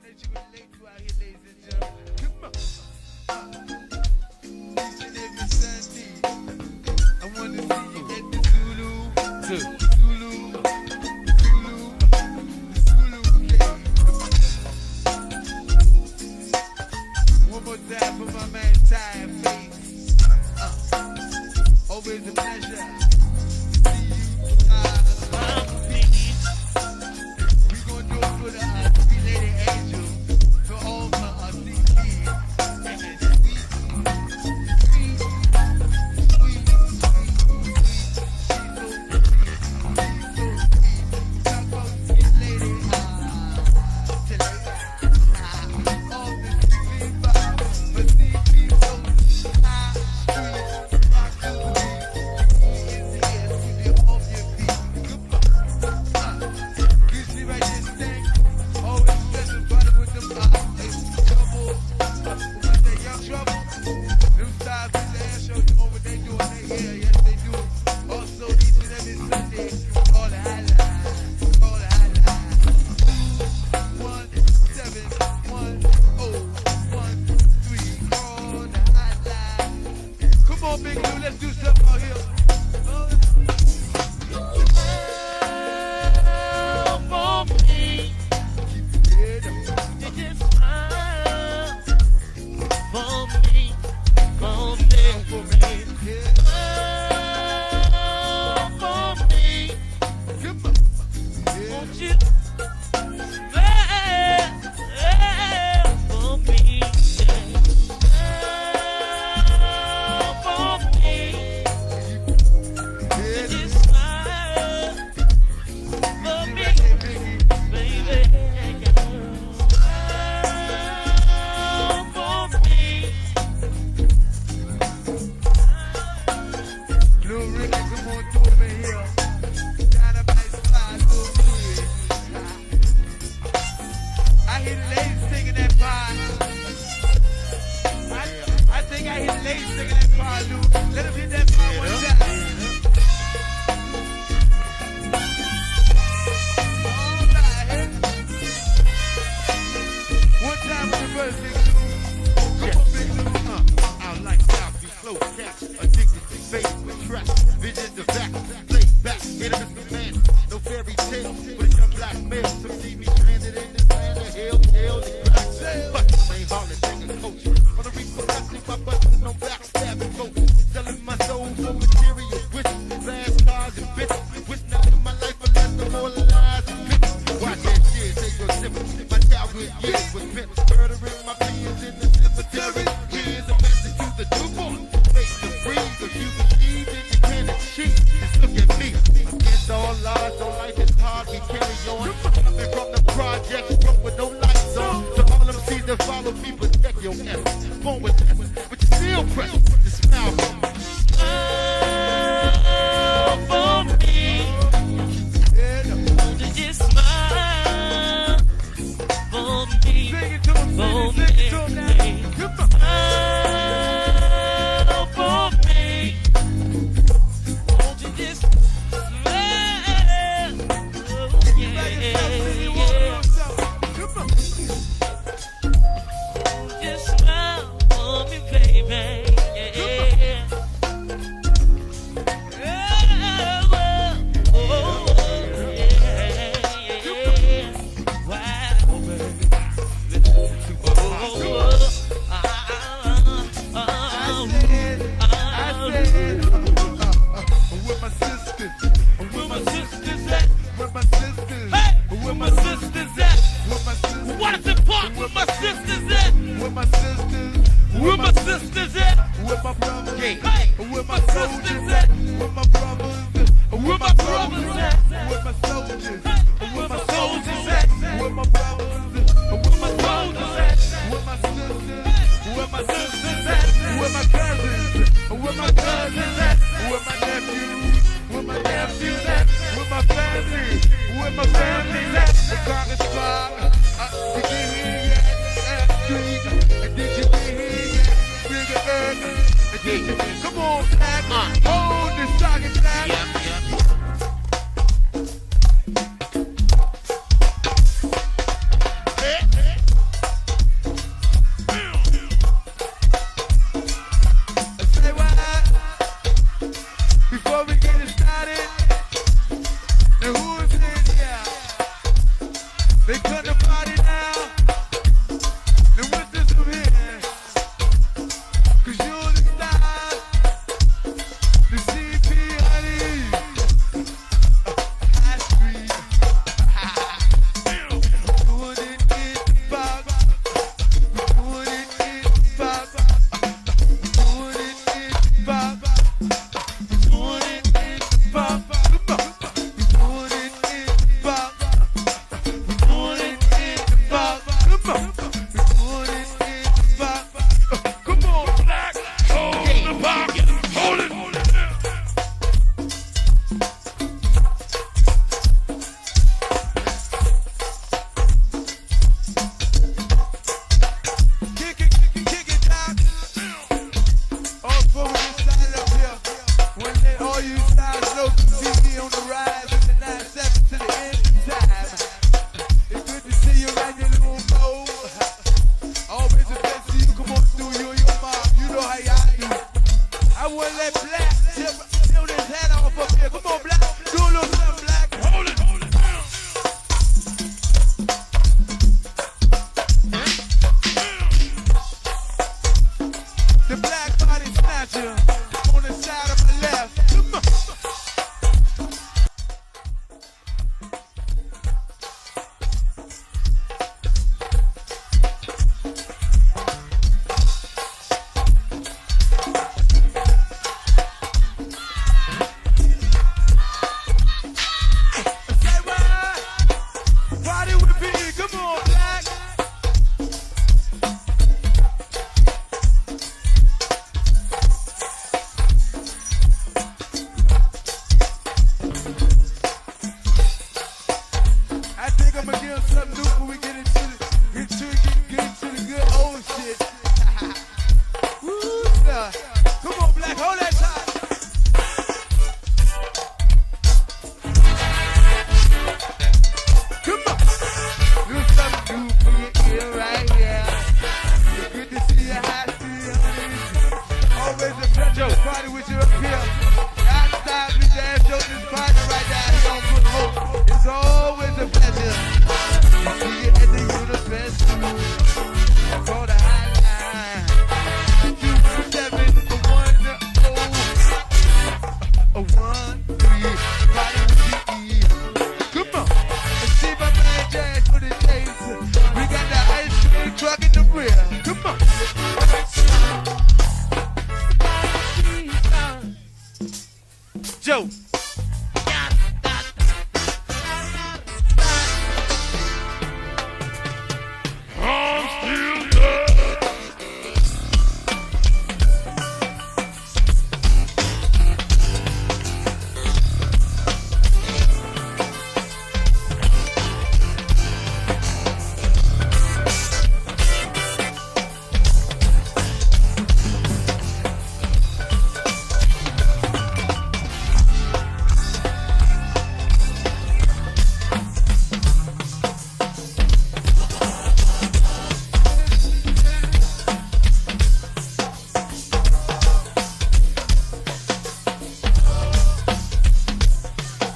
that you relate to out here, ladies and gentlemen. Come on. Each and every Sunday, I want to see you at the Zulu. Zulu. One more time for my man Ty Face. Always a pleasure. See you. We gonna do it for the sweet lady angel. For all my sweet kids. Come on, Black. Hold the socket, Black. They cut the body now. The winters are here. Cause you're the style. The CP, honey. High Street. Doing it in Bob. Doing it in Bob. Doing it in Bob. Doing it in Bob. Come on. Doing it in Bob. Doing it in Bob. Come on. Doing it in Bob. Come on, Black. Hold the Bob. Hold it. Kick it down. All four of you stand up here. When they all you stand low, TV on the rise in the 9-7 to the end of time. It's good to see you around your little mode. Always a best to you. Come on through you and your mom. You know how y'all do. I wouldn't let Black tilt his hat off up here. Come on, Black. Do a little something, Black. Hold it. The Black body snatcher on the side of my left. Come on. Say what? Body with me. Come on, Black. I think I'm gonna give something new before we get into the good old shit. Woo, nah. Come on, Black, hold that tight. Come on. Do something new for your ear right here. It's good to see you, high school, honey. Always a pleasure to party with you up here. Outside, we dance on this party right down here on Good Hope. It's always a pleasure to see you at the university for the hotline. 271-013. Party with the E. Come on. And see my man Jazz for the days. We got the ice cream truck in the rear. Come on. Joe.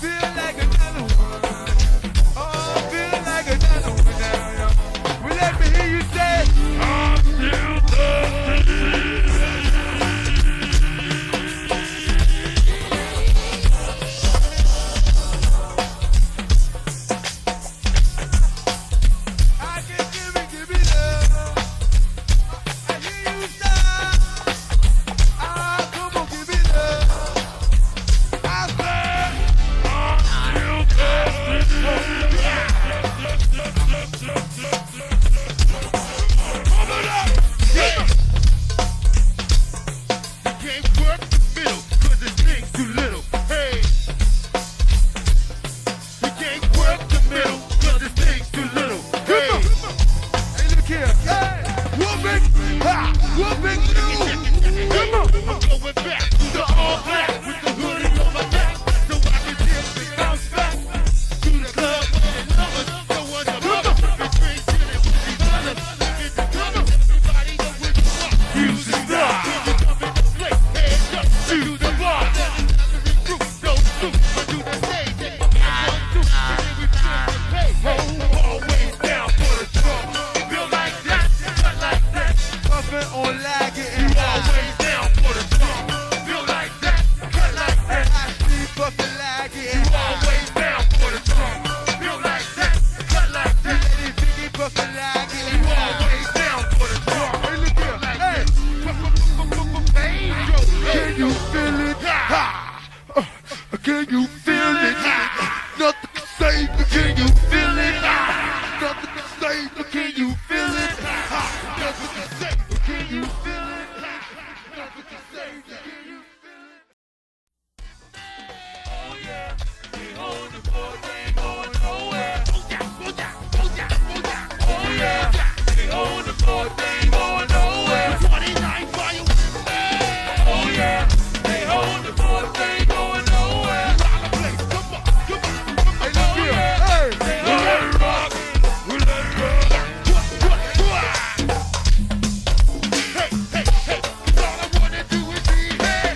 Feel like another one. Oh, feel like another one now. Well, let me hear you say, I'm still thirsty. I can give me love. I hear you say, ah, come on, give me love. I said, can't work the middle, cause this thing's too little. Hey, we can't work the middle, cause this thing's too little. Hey, hey, look here. Hey, whooping, ha, whooping you. Come on, I'm going back to the all black with the hoodie on my back, so I can dip and bounce back to the club where the numbers go on the motherfucking drinks. fucking like it. You always down for the drop. Hey, look here. Hey. Can you feel it? Ha! Can you feel it? Nothing to say, but can you feel it? Nothing to say, but can you feel it? Nothing to say, but can you feel it? Nothing to say, but can you feel it? Oh yeah, we hold the fort, they ain't going nowhere. Oh yeah, we hold the fort, they ain't going nowhere. 29 fire. Oh yeah, they hold the fort, they ain't going nowhere. Come on. Hey, look here. Hey, we let it rock. We let it rock. Hey. All I wanna do is be here.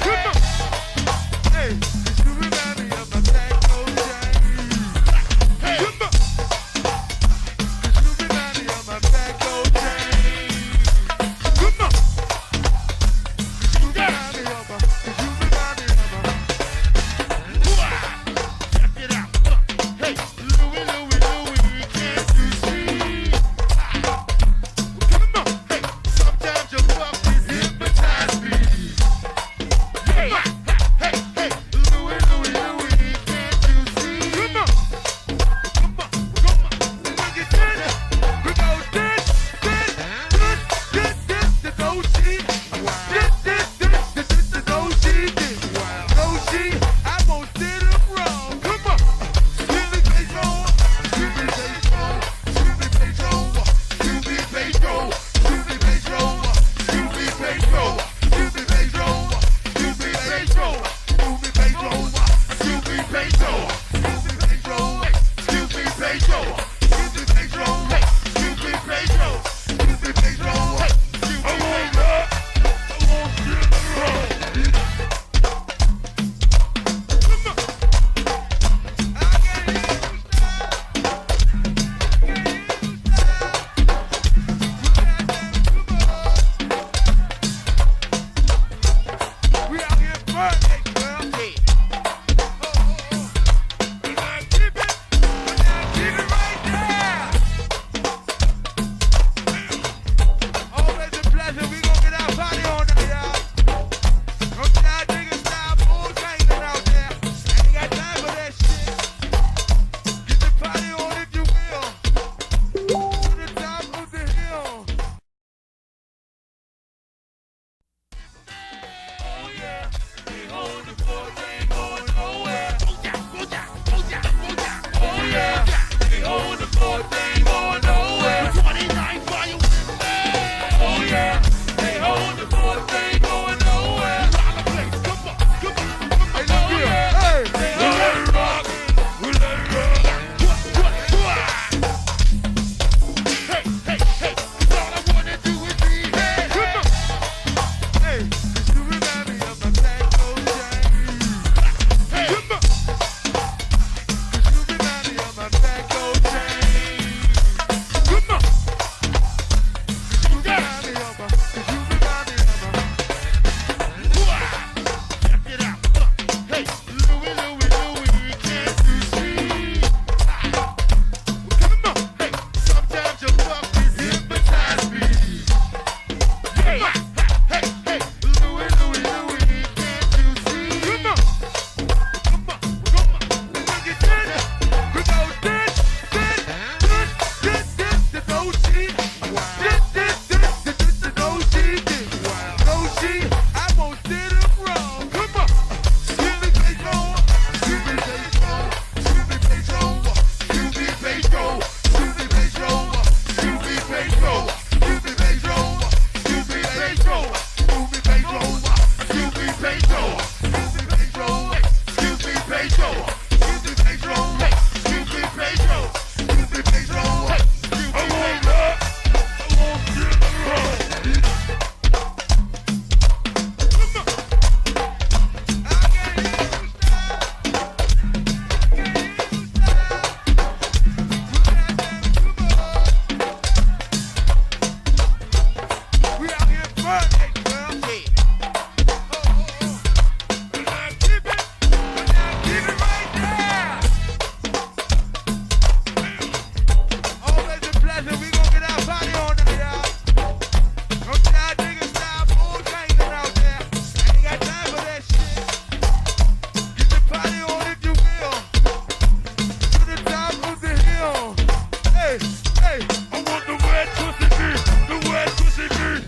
want the wet pussy beat, the wet pussy beat.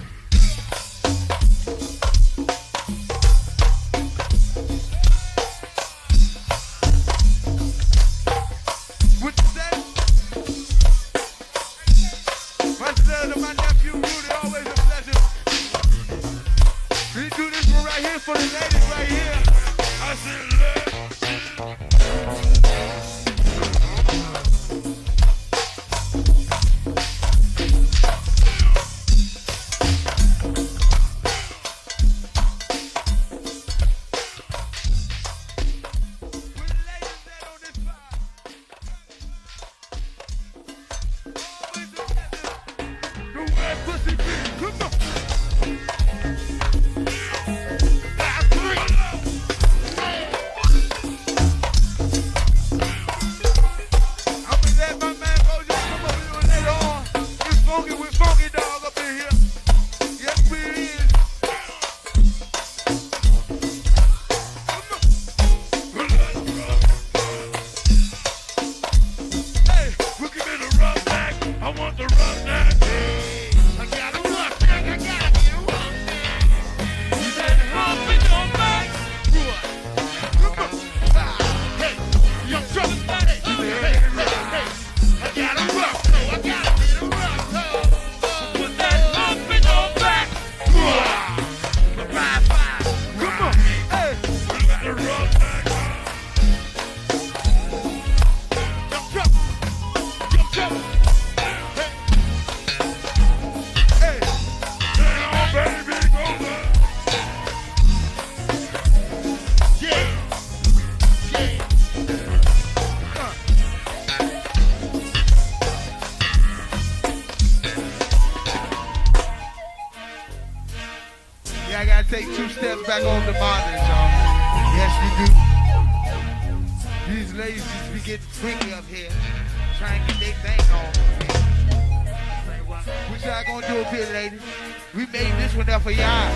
What you say? My son and my nephew Rudy, always a pleasure. We do this one right here for the ladies right here. I said, I gotta take 2 steps back on the monitors, y'all. Yes, we do. These ladies just be getting freaky up here, trying to get their thing on. What y'all gonna do up here, ladies? We made this one up for y'all.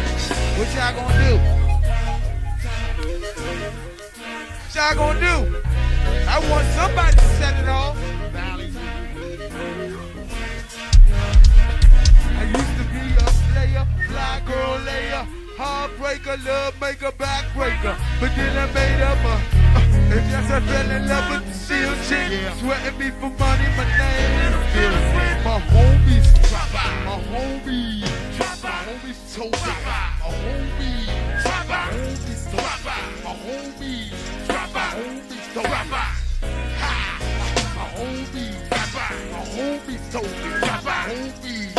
What y'all gonna do? What y'all gonna do? I want somebody to set it off. I used to be a player, fly girl layer, heartbreaker, love maker, backbreaker. But then I made up and yes, I fell in love with the seal chick. Sweating me for money, my name is my homies, my homies, my homies told me, my homies, my homies told me, my homies, my homies told me, my homies, my homies told me, my homies.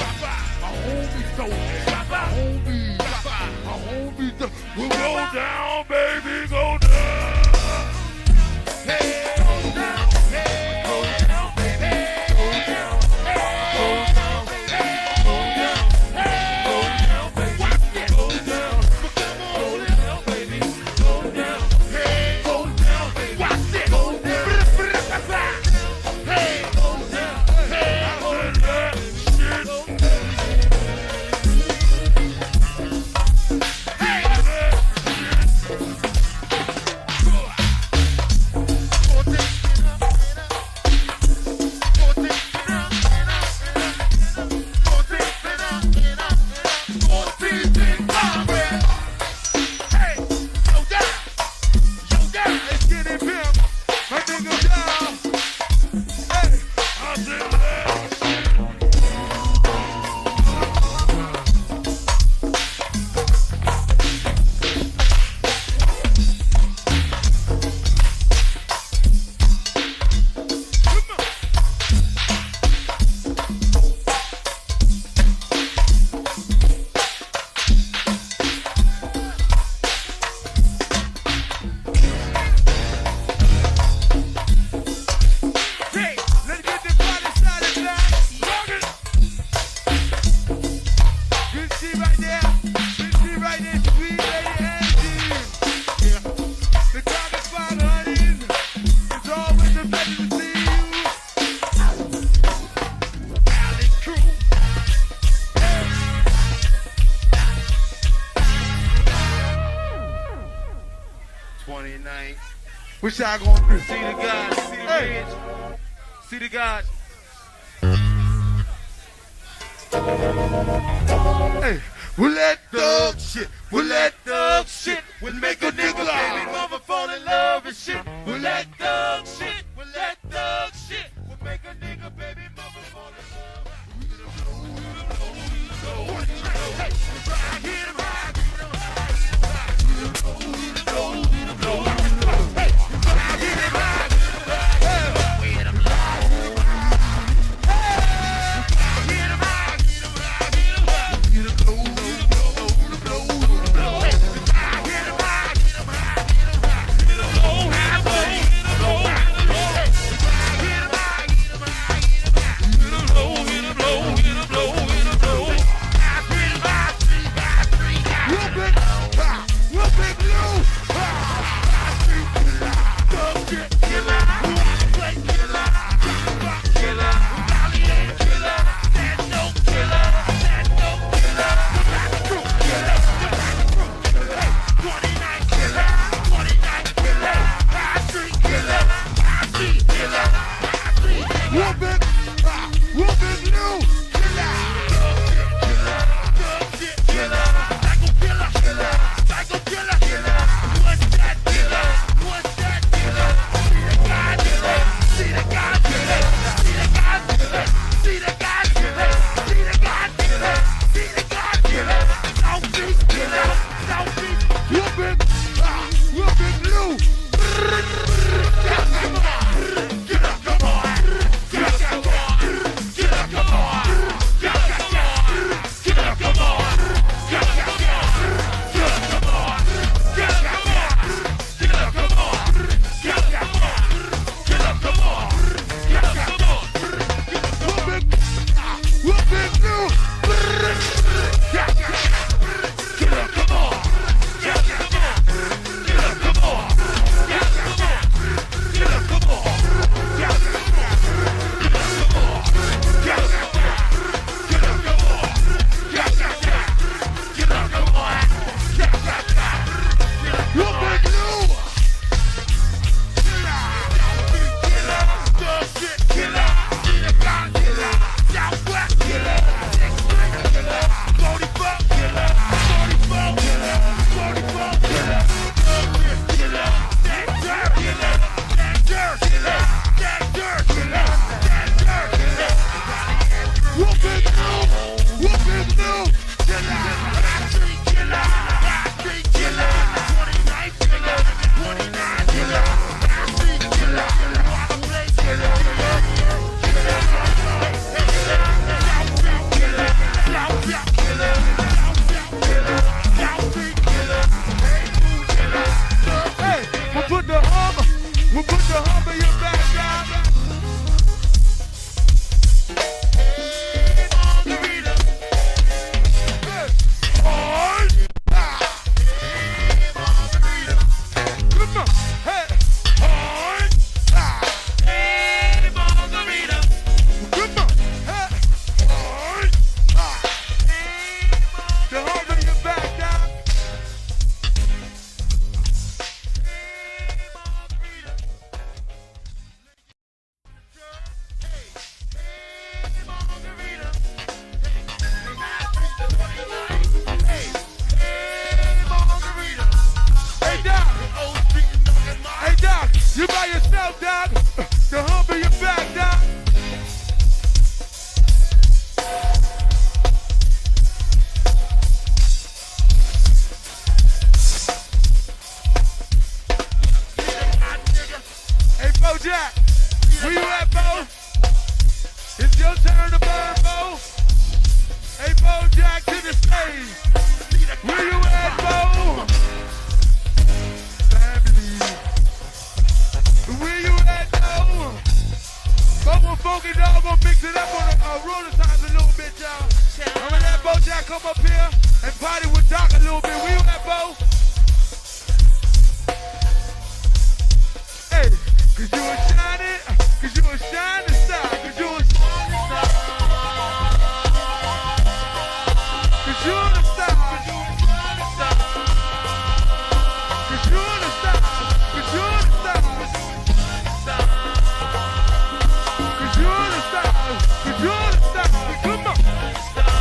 My homies told me, my homies, we'll go down, baby, go down. Hey, go down, hey, go down, baby, go down, hey, go down, hey, go down, hey, go down, baby, go down, go down, baby, go down, hey, go down, baby, watch it, go down, hey, go down, hey, go down, shit. What y'all gonna do? See the guys, see the bridge, see the guys. Hey, well that thug shit, well that thug shit would make a nigga baby mama fall in love and shit. Well that thug shit, well that thug shit would make a nigga baby mama fall in love. Come on.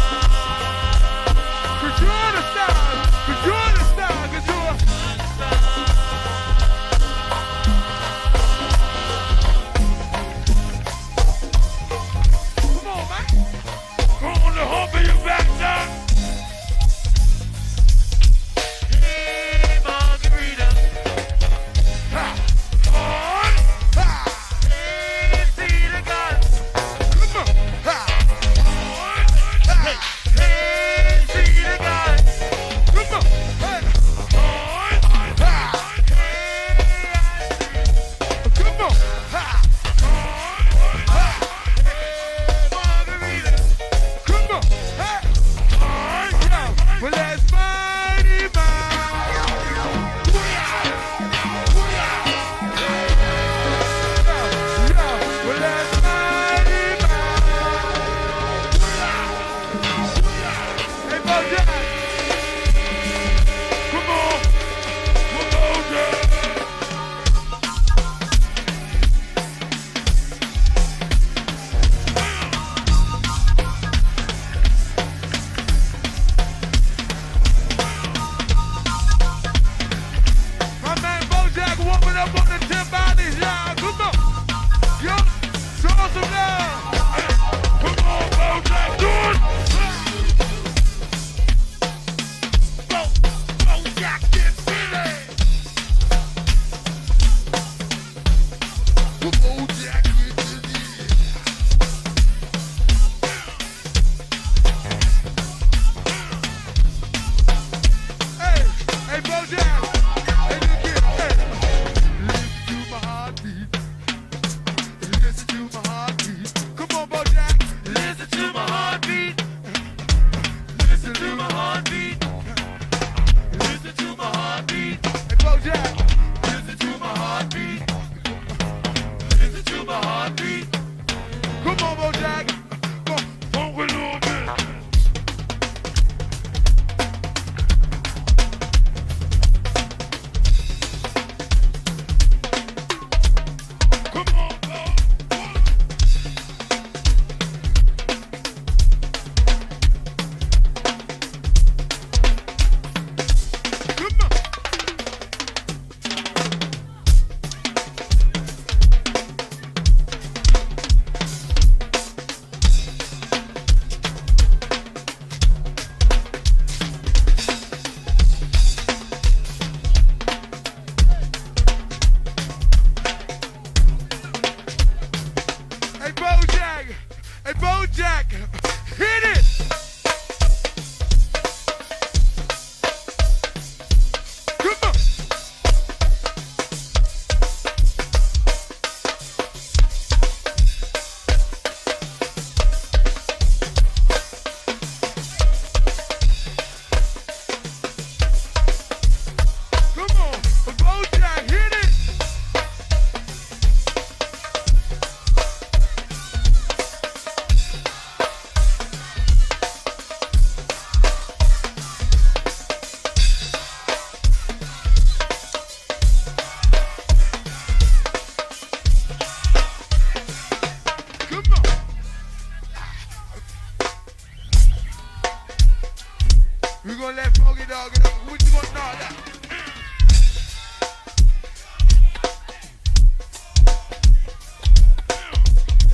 We gonna let Foggy Dog get up. What you gonna know that?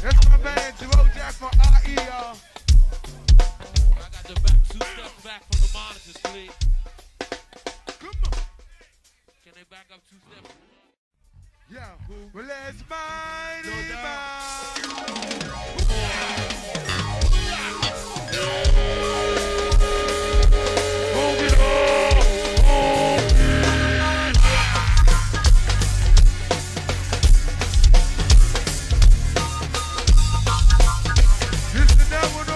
That's my man, Jerome Jack from RE, y'all. I got the back 2 steps back from the monitors, please. Come on. Can they back up 2 steps? Yeah. Well, let's mind it, This is the devil.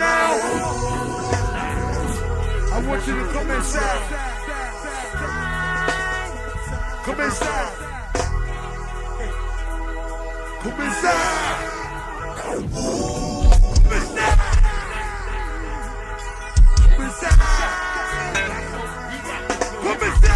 now. I want you to come inside. Come inside. Come inside. Come inside. Come inside. Come inside.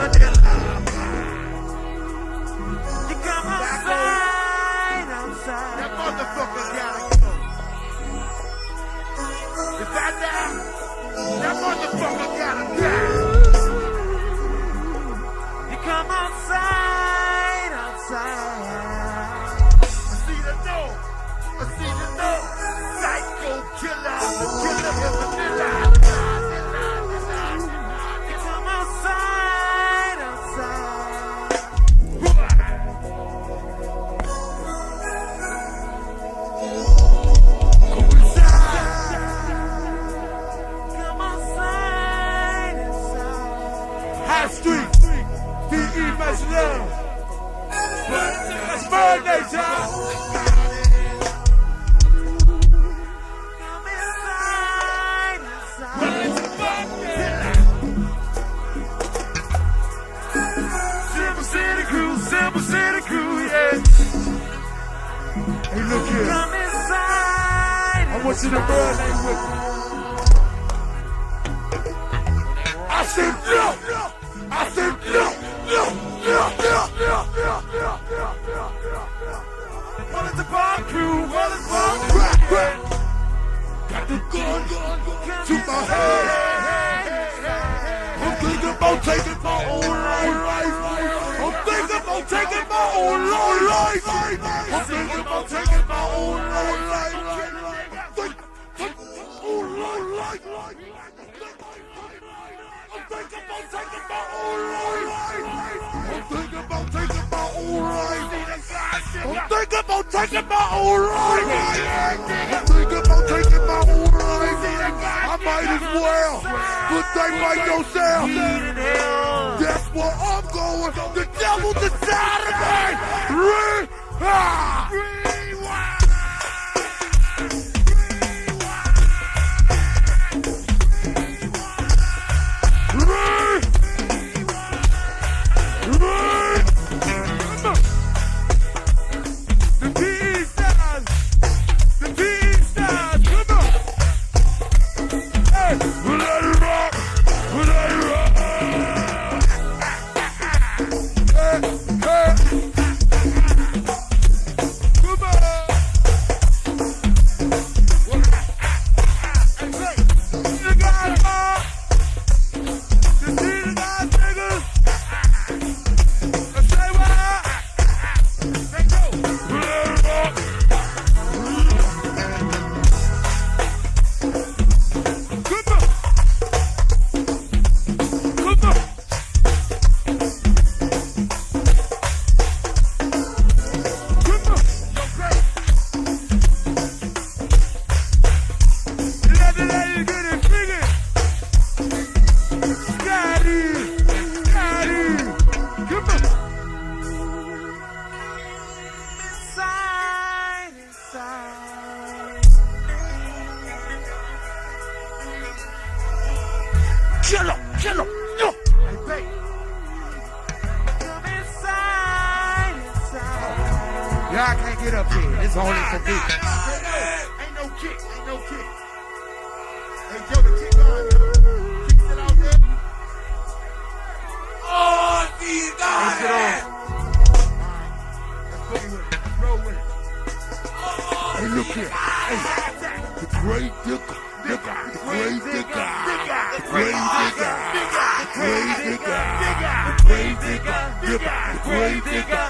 Money. Chill up. Hey, baby. Y'all can't get up here. It's only for me. Ain't no kick. Hey, Joe, the kick on. Kick it out there. Oh, these guys. Take it off. Let's boogie with it. Let's roll with it. Hey, look here. Hey, the great digger. The great digger. The great digger. The great digger. The great digger. The great digger.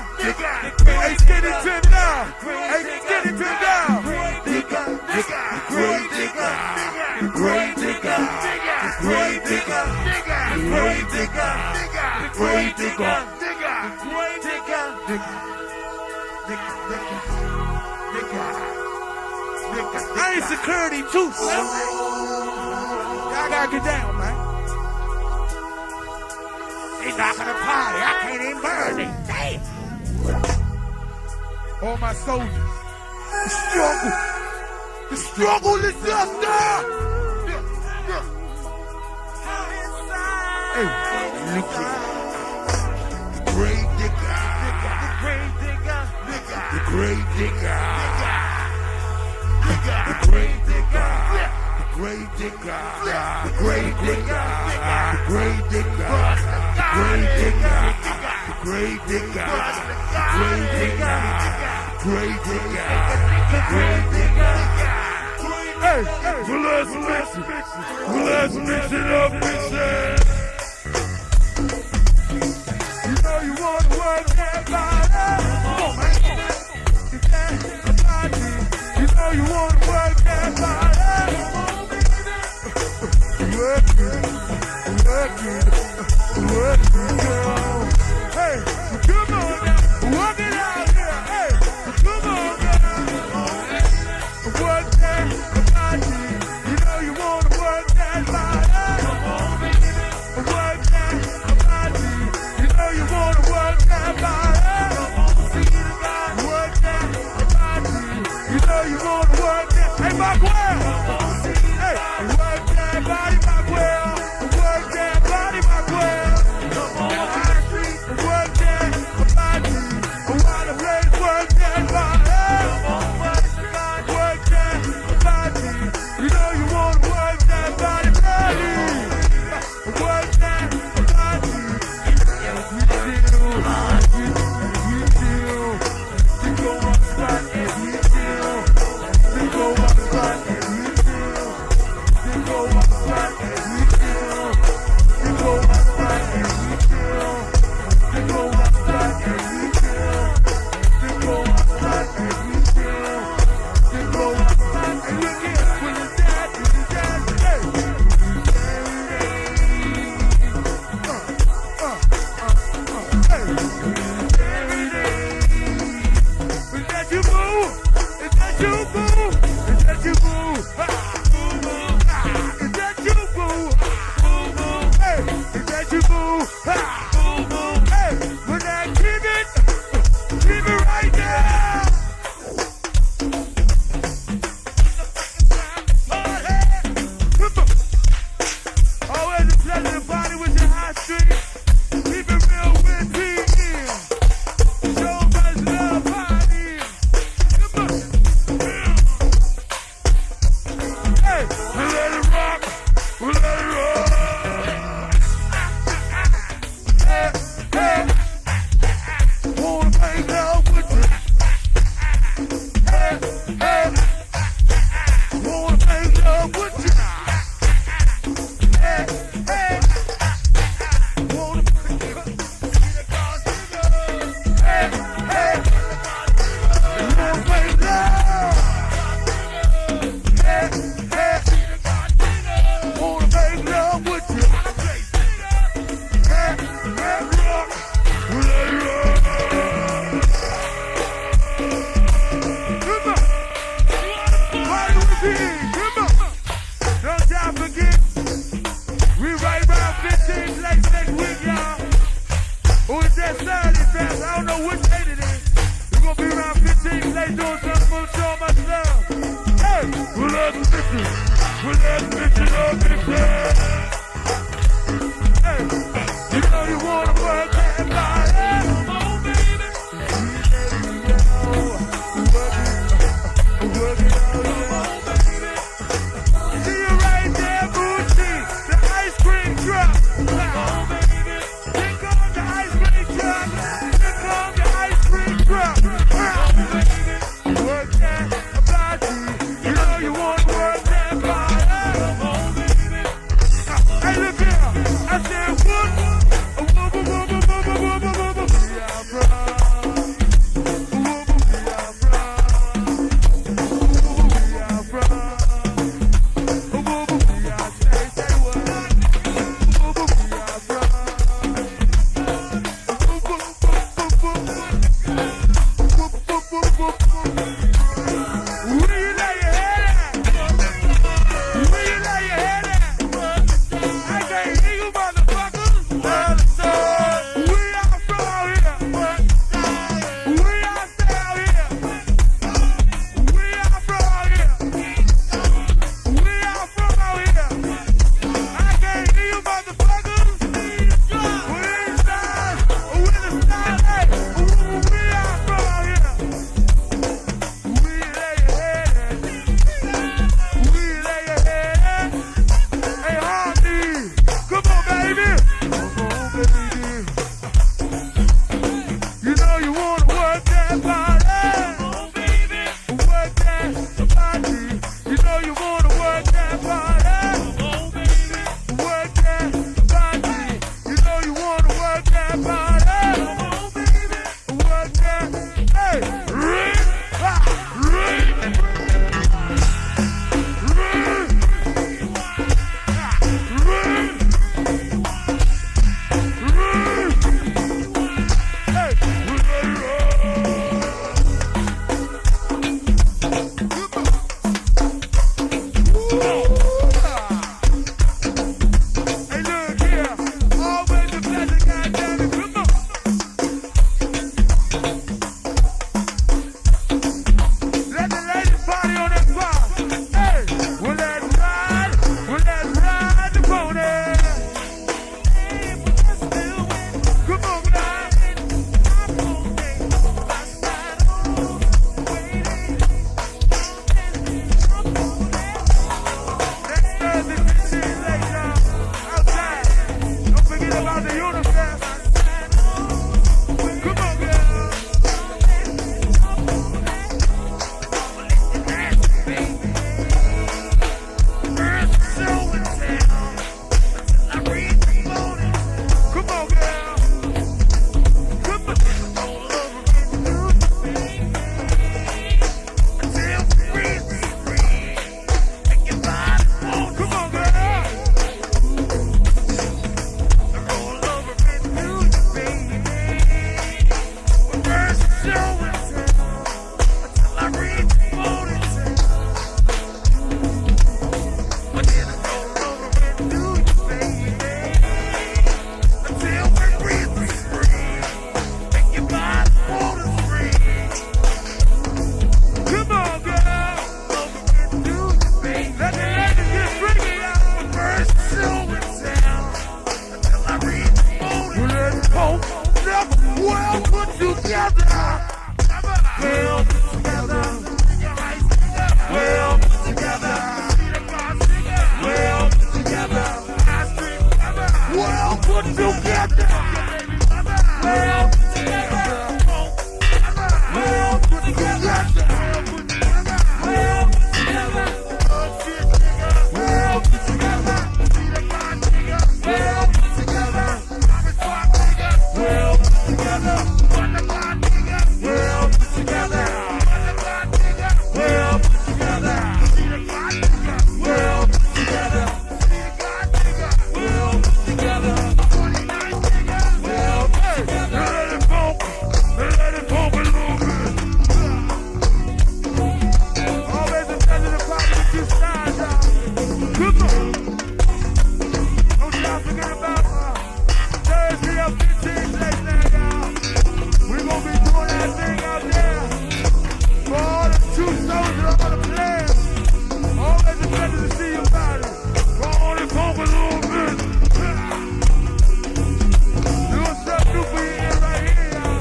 Hey, get it to now. Hey, get it to now. Great digger. The great digger. The great digger. The great digger. The great digger. The great digger. The great digger. I ain't security too, son. Y'all gotta get down, man. They knocking the party. I can't even burn it. Damn. All my soldiers. The struggle is just there. Hey, look at the great digger. The great digger. The great digger, the great digger, the great digger, the great digger, the great digger, the great digger, the great digger, the great digger, the great digger. Hey, well let's mix it up, bitches. You know you want to work that body. Come on, man. You know you want to work that body. Work it, girl. Hey, come on now, work it out here. Hey, come on now, work that body. You know you want to work that body. Work that body. You know you want to work that body. Work that body. You know you want to work that. Hey, Markwell. Hey, work that body, Markwell. Work that body, Markwell. Work that body. While the place work that body. Work that body. You know you want to work that body, buddy. Work that body. Yes, we do. We do. You go on the spot, yes, we do. You go on the spot, yes, we do. You go on the spot, yes, we do. You go on the spot, yes, we do. You go on the spot, yes, we do. You go on the spot, yes, we do. You go on the spot, and look here, when it's that, hey. Is that you, boo? Is that you, boo? Is that you, boo? Ha! Is that you, boo? Hey, is that you, boo? Ha! Hey, when I keep it right there. Always a pleasure to party with your high street. Keep it real with PM. Show us love party. Come on. Hey, let it rock. Let it rock. Hey, hey. Wanna make love with you. Hey, hey. Wanna make love with you. Hey, hey. Wanna make love. Hey, hey. Wanna make love. Hey, hey. Wanna make love with you. Hey, hey, rock. Let it rock. Come on. Party with me. Come on. Don't y'all forget. We right around 15 place next week, y'all. Oh, it's that Saturday fest. I don't know which date it is. We're gonna be around 15 place doing something for show much love. Hey, well, let's mix it. Well, let's mix it up, mix it. put together. Well put together. Well put together. Well put together. Well put together. Well put together. Well put together. Well put together. Well put together. Well put together. Well put together. Well, hey, let it bump a little bit. Always a pleasure to party with you stars, y'all. Come on. Don't y'all forget about Thursday of 15 late night, y'all. We're gonna be doing that thing out there for all the true souls and all the players. Always a pleasure to see you about it. Go on and bump a little bit. Doing something new for you right here, y'all.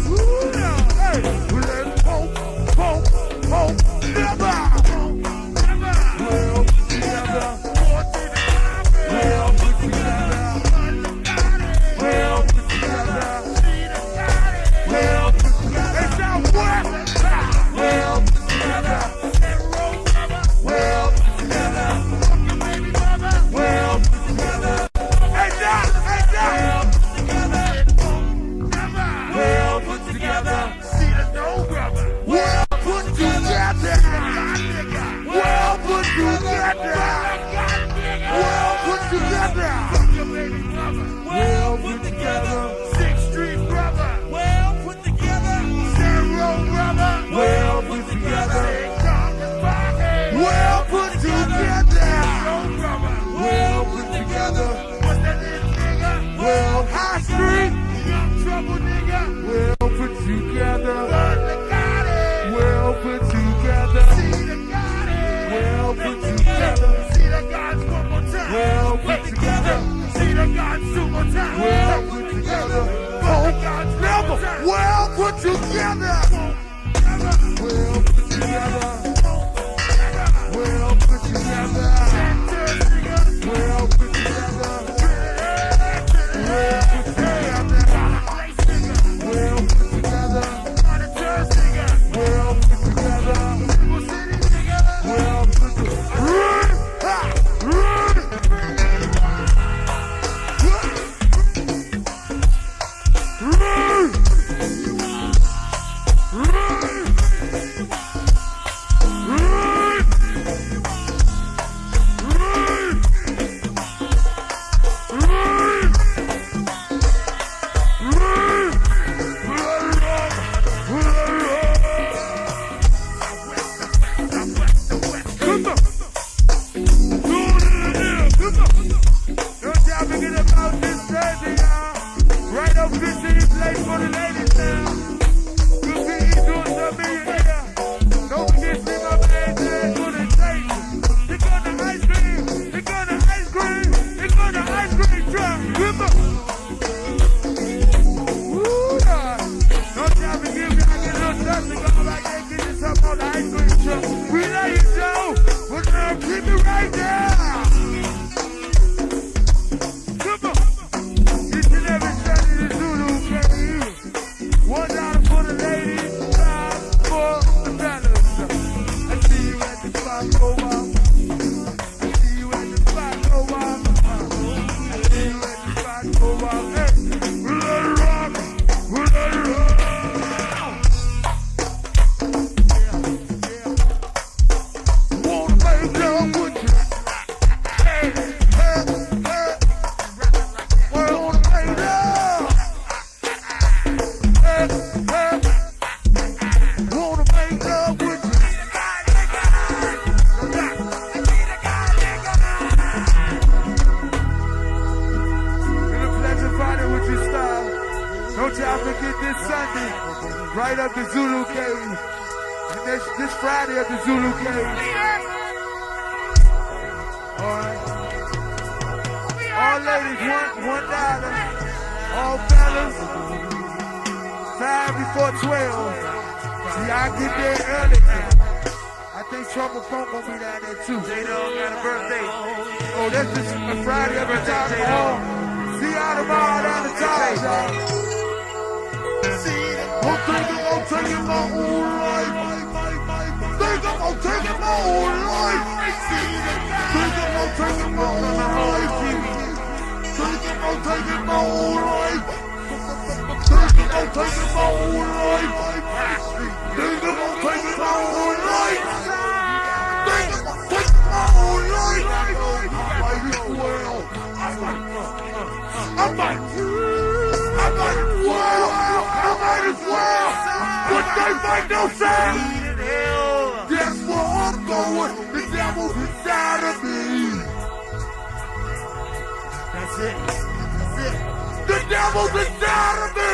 Woo, yeah. Hey, let's pump, never. Well put together. Well put together. Well put together. Well put together. It's our work. Well put together. Well put together. Well put together. Hey, Doc. Well put together. See the dough, brother. Well put together. Well put together. Well put together. Well put together. 6th Street brother. Well put together. Zero brother. Well put together. Well put together. Well put together. Well, High Street. Young trouble nigga. Well put together. Well put together. Well put together. See the gods one more time. Well put together. See the gods two more time. Well put together. Oh, never. Well put together. Well put together. Well put together. Well put together. Well put together. Well put together. Well put together. Well put right up the Zulu Cave. And this Friday at the Zulu Cave. Alright. All ladies, $1. All fellas, 5 before 12. See, I get there early. I think Trouble Funk gonna be down there too. J-Dog got a birthday. Oh know, that's just a Friday every time I home. See y'all tomorrow down the ties, y'all. I'm taking my whole life. Think I'm taking my whole life. Think I'm taking my whole life. Think I'm taking my whole life. Think I'm taking my whole life. Think I'm taking my whole life. Think I'm taking my whole life. I might as well. But they might no sense. That's where I'm going. The devil's inside of me. That's it. The devil's inside of me.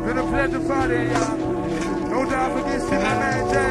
Been a pleasure Friday, y'all. No doubt forget my man Jack.